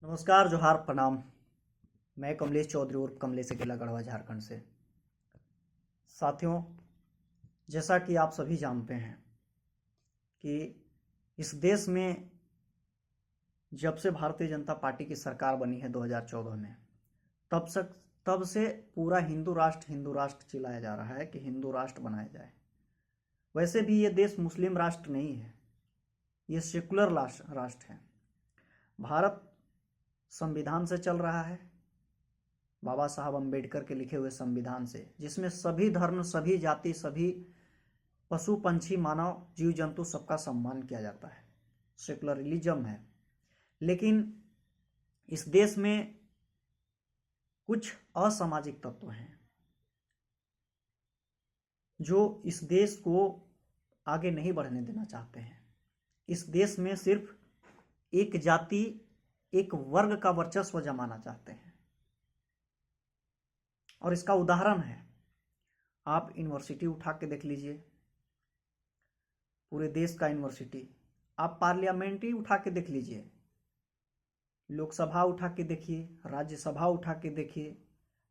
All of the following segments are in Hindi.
नमस्कार, जोहार, प्रणाम। मैं कमलेश चौधरी उर्फ कमलेश अकेला गढ़वा झारखंड से। साथियों, जैसा कि आप सभी जानते हैं कि इस देश में जब से भारतीय जनता पार्टी की सरकार बनी है 2014 में, तब से पूरा हिंदू राष्ट्र चिल्लाया जा रहा है कि हिंदू राष्ट्र बनाया जाए। वैसे भी ये देश मुस्लिम राष्ट्र नहीं है, ये सेकुलर राष्ट्र है। भारत संविधान से चल रहा है, बाबा साहब अम्बेडकर के लिखे हुए संविधान से, जिसमें सभी धर्म, सभी जाति, सभी पशु पंछी, मानव, जीव जंतु सबका सम्मान किया जाता है। सेकुलरिज्म है। लेकिन इस देश में कुछ असामाजिक तत्व हैं जो इस देश को आगे नहीं बढ़ने देना चाहते हैं। इस देश में सिर्फ एक जाति, एक वर्ग का वर्चस्व जमाना चाहते हैं। और इसका उदाहरण है, आप यूनिवर्सिटी उठा के देख लीजिए, पूरे देश का यूनिवर्सिटी। आप पार्लियामेंट्री उठा के देख लीजिए, लोकसभा उठा के देखिए, राज्यसभा उठा के देखिए,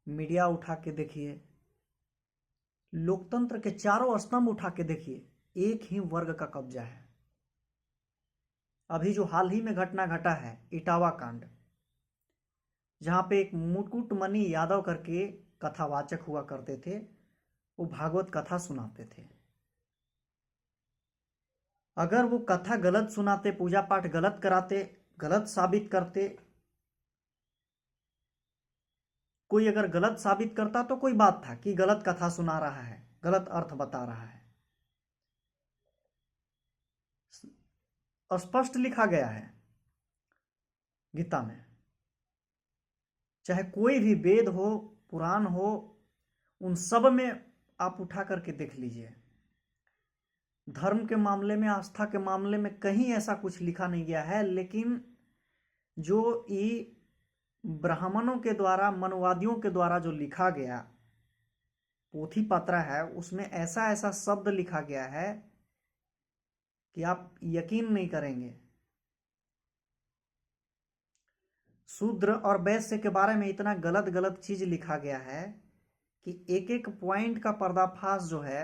मीडिया उठा के देखिए, लोकतंत्र के चारों स्तंभ उठा के देखिए, एक ही वर्ग का कब्जा है। अभी जो हाल ही में घटना घटा है, इटावा कांड, जहां पे एक मुकुटमणि यादव करके कथावाचक हुआ करते थे, वो भागवत कथा सुनाते थे। अगर वो कथा गलत सुनाते, पूजा पाठ गलत कराते, गलत साबित करते, कोई अगर गलत साबित करता तो कोई बात था कि गलत कथा सुना रहा है, गलत अर्थ बता रहा है। स्पष्ट लिखा गया है गीता में, चाहे कोई भी वेद हो, पुराण हो, उन सब में आप उठा करके देख लीजिए, धर्म के मामले में, आस्था के मामले में कहीं ऐसा कुछ लिखा नहीं गया है। लेकिन जो ये ब्राह्मणों के द्वारा, मनवादियों के द्वारा जो लिखा गया पोथी पत्र है, उसमें ऐसा ऐसा शब्द लिखा गया है कि आप यकीन नहीं करेंगे। शूद्र और वैश्य के बारे में इतना गलत गलत चीज लिखा गया है कि एक एक पॉइंट का पर्दाफाश जो है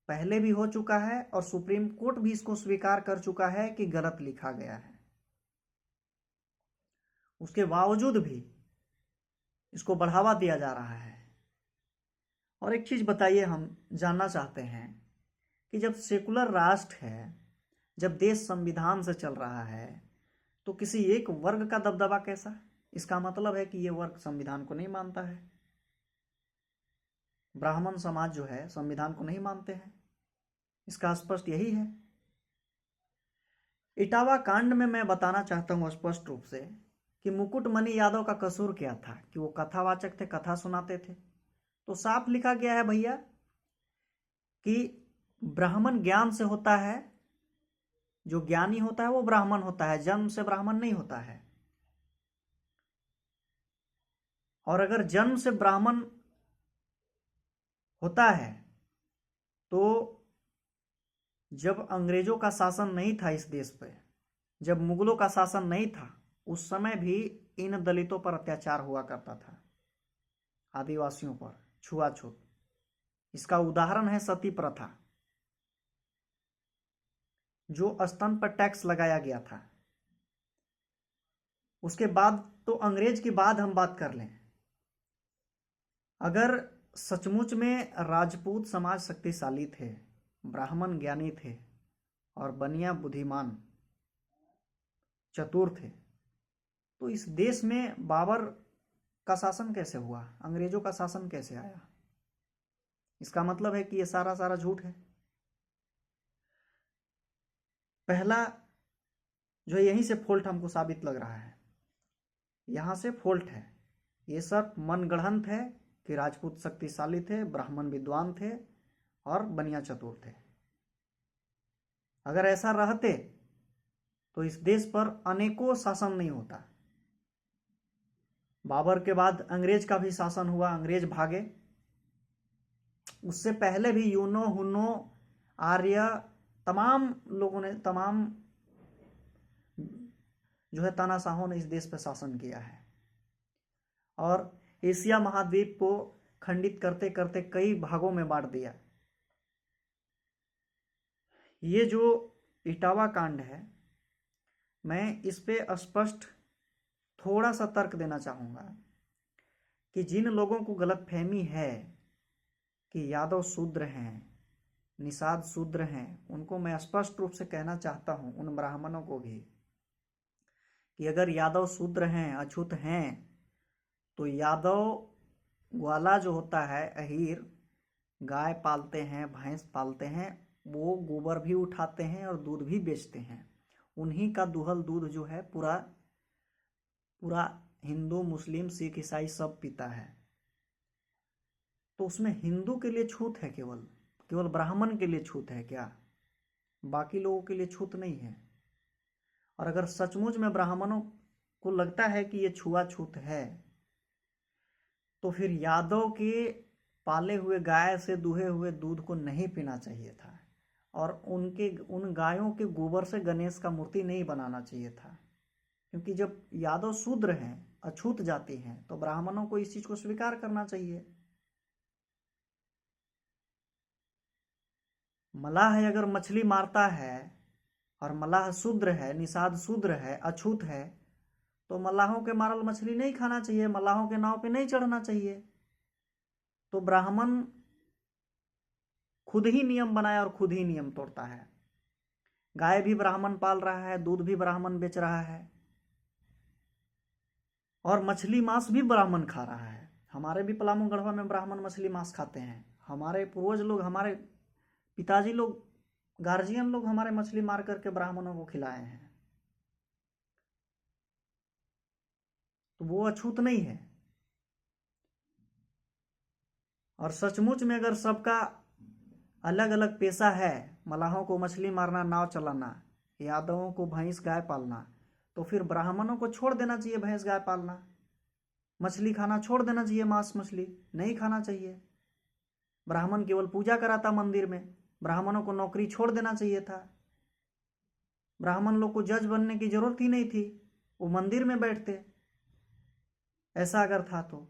पहले भी हो चुका है और सुप्रीम कोर्ट भी इसको स्वीकार कर चुका है कि गलत लिखा गया है। उसके बावजूद भी इसको बढ़ावा दिया जा रहा है। और एक चीज बताइए, हम जानना चाहते हैं कि जब सेकुलर राष्ट्र है, जब देश संविधान से चल रहा है, तो किसी एक वर्ग का दबदबा कैसा? इसका मतलब है कि यह वर्ग संविधान को नहीं मानता है। ब्राह्मण समाज जो है संविधान को नहीं मानते हैं, इसका स्पष्ट यही है। इटावा कांड में मैं बताना चाहता हूं स्पष्ट रूप से कि मुकुटमणि यादव का कसूर क्या था कि वो कथावाचक थे, कथा सुनाते थे। तो साफ लिखा गया है भैया कि ब्राह्मण ज्ञान से होता है, जो ज्ञानी होता है वो ब्राह्मण होता है, जन्म से ब्राह्मण नहीं होता है। और अगर जन्म से ब्राह्मण होता है तो जब अंग्रेजों का शासन नहीं था इस देश पे, जब मुगलों का शासन नहीं था, उस समय भी इन दलितों पर अत्याचार हुआ करता था, आदिवासियों पर छुआछूत। इसका उदाहरण है सती प्रथा, जो स्तन पर टैक्स लगाया गया था। उसके बाद तो अंग्रेज की बाद हम बात कर लें, अगर सचमुच में राजपूत समाज शक्तिशाली थे, ब्राह्मण ज्ञानी थे और बनिया बुद्धिमान चतुर थे, तो इस देश में बाबर का शासन कैसे हुआ, अंग्रेजों का शासन कैसे आया? इसका मतलब है कि ये सारा सारा झूठ है। पहला जो यहीं से फॉल्ट हमको साबित लग रहा है, यहां से फॉल्ट है। ये सब मनगढ़ंत है कि राजपूत शक्तिशाली थे, ब्राह्मण विद्वान थे और बनिया चतुर थे। अगर ऐसा रहते तो इस देश पर अनेकों शासन नहीं होता। बाबर के बाद अंग्रेज का भी शासन हुआ, अंग्रेज भागे। उससे पहले भी यूनो, हुनो, आर्य, तमाम लोगों ने, तमाम जो है तानाशाहों ने इस देश पर शासन किया है और एशिया महाद्वीप को खंडित करते करते कई भागों में बांट दिया। ये जो इटावा कांड है, मैं इस पे स्पष्ट थोड़ा सा तर्क देना चाहूँगा कि जिन लोगों को गलतफहमी है कि यादव शूद्र हैं, निषाद शूद्र हैं, उनको मैं स्पष्ट रूप से कहना चाहता हूँ, उन ब्राह्मणों को भी, कि अगर यादव शूद्र हैं, अछूत हैं, तो यादव ग्वाला जो होता है, अहीर, गाय पालते हैं, भैंस पालते हैं, वो गोबर भी उठाते हैं और दूध भी बेचते हैं। उन्हीं का दुहल दूध जो है पूरा पूरा हिंदू, मुस्लिम, सिख, ईसाई सब पीता है। तो उसमें हिंदू के लिए छूत है, केवल ब्राह्मण के लिए छूत है क्या? बाकी लोगों के लिए छूत नहीं है। और अगर सचमुच में ब्राह्मणों को लगता है कि ये छुआछूत है, तो फिर यादव के पाले हुए गाय से दुहे हुए दूध को नहीं पीना चाहिए था और उन गायों के गोबर से गणेश का मूर्ति नहीं बनाना चाहिए था। क्योंकि जब यादव शूद्र हैं, अछूत जाति हैं, तो ब्राह्मणों को इस चीज को स्वीकार करना चाहिए। मलाह अगर मछली मारता है और मलाह शूद्र है, निषाद शूद्र है, अछूत है, तो मल्लाहों के मारल मछली नहीं खाना चाहिए, मल्लाहों के नाव पे नहीं चढ़ना चाहिए। तो ब्राह्मण खुद ही नियम बनाया और खुद ही नियम तोड़ता है। गाय भी ब्राह्मण पाल रहा है, दूध भी ब्राह्मण बेच रहा है और मछली मांस भी ब्राह्मण खा रहा है। हमारे भी पलामू गढ़वा में ब्राह्मण मछली मांस खाते हैं। हमारे पूर्वज लोग, हमारे पिताजी लोग, गार्जियन लोग हमारे मछली मार करके ब्राह्मणों को खिलाए हैं। तो वो अछूत नहीं है। और सचमुच में अगर सबका अलग अलग पेशा है, मलाहों को मछली मारना, नाव चलाना, यादवों को भैंस गाय पालना, तो फिर ब्राह्मणों को छोड़ देना चाहिए भैंस गाय पालना, मछली खाना छोड़ देना चाहिए, मांस मछली नहीं खाना चाहिए। ब्राह्मण केवल पूजा कराता मंदिर में, ब्राह्मणों को नौकरी छोड़ देना चाहिए था। ब्राह्मण लोग को जज बनने की जरूरत ही नहीं थी, वो मंदिर में बैठते। ऐसा अगर था तो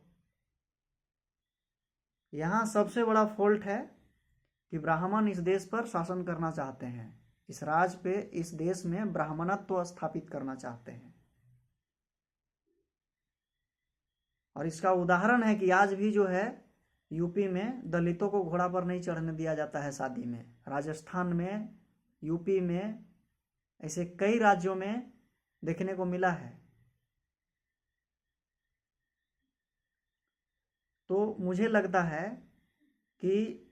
यहाँ सबसे बड़ा फॉल्ट है कि ब्राह्मण इस देश पर शासन करना चाहते हैं, इस राज पे, इस देश में ब्राह्मणत्व स्थापित करना चाहते हैं। और इसका उदाहरण है कि आज भी जो है यूपी में दलितों को घोड़ा पर नहीं चढ़ने दिया जाता है शादी में। राजस्थान में, यूपी में, ऐसे कई राज्यों में देखने को मिला है। तो मुझे लगता है कि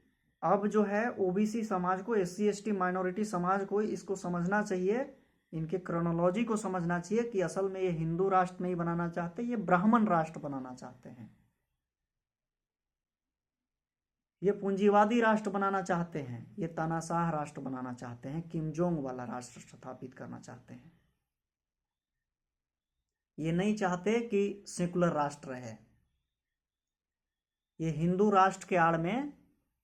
अब जो है ओबीसी समाज को, एससी एसटी माइनॉरिटी समाज को इसको समझना चाहिए, इनके क्रोनोलॉजी को समझना चाहिए कि असल में ये हिंदू राष्ट्र नहीं बनाना चाहते, ये ब्राह्मण राष्ट्र बनाना चाहते हैं, ये पूंजीवादी राष्ट्र बनाना चाहते हैं, ये तानाशाह राष्ट्र बनाना चाहते हैं, किम जोंग वाला राष्ट्र स्थापित करना चाहते हैं। ये नहीं चाहते कि सेकुलर राष्ट्र है। ये हिंदू राष्ट्र के आड़ में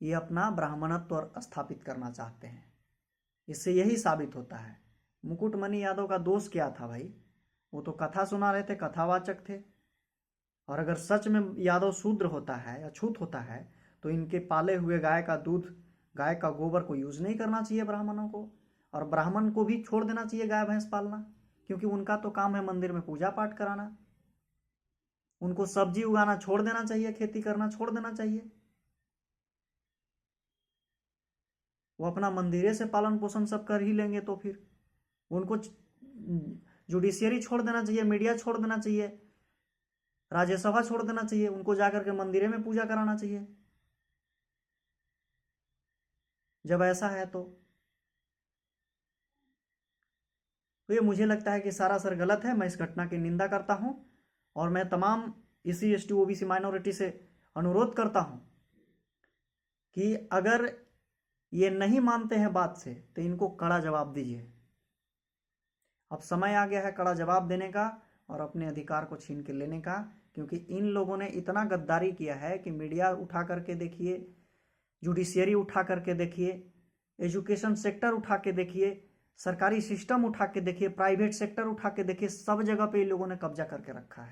ये अपना ब्राह्मणत्व स्थापित करना चाहते हैं। इससे यही साबित होता है। मुकुटमणि यादव का दोष क्या था भाई? वो तो कथा सुना रहे थे, कथावाचक थे। और अगर सच में यादव शूद्र होता है, अछूत होता है, तो इनके पाले हुए गाय का दूध, गाय का गोबर को यूज नहीं करना चाहिए ब्राह्मणों को, और ब्राह्मण को भी छोड़ देना चाहिए गाय भैंस पालना, क्योंकि उनका तो काम है मंदिर में पूजा पाठ कराना। उनको सब्जी उगाना छोड़ देना चाहिए, खेती करना छोड़ देना चाहिए। वो अपना मंदिरे से पालन पोषण सब कर ही लेंगे, तो फिर उनको जुडिशियरी छोड़ देना चाहिए, मीडिया छोड़ देना चाहिए, राज्यसभा छोड़ देना चाहिए, उनको जाकर के मंदिरे में पूजा कराना चाहिए। जब ऐसा है तो ये मुझे लगता है कि सारा सर गलत है। मैं इस घटना की निंदा करता हूं और मैं तमाम एससी एसटी ओबीसी माइनॉरिटी से अनुरोध करता हूं कि अगर ये नहीं मानते हैं बात से, तो इनको कड़ा जवाब दीजिए। अब समय आ गया है कड़ा जवाब देने का और अपने अधिकार को छीन के लेने का, क्योंकि इन लोगों ने इतना गद्दारी किया है कि मीडिया उठा करके देखिए, जुडिशियरी उठा करके देखिए, एजुकेशन सेक्टर उठा के देखिए, सरकारी सिस्टम उठा के देखिए, प्राइवेट सेक्टर उठा के देखिए, सब जगह पे इन लोगों ने कब्जा करके रखा है।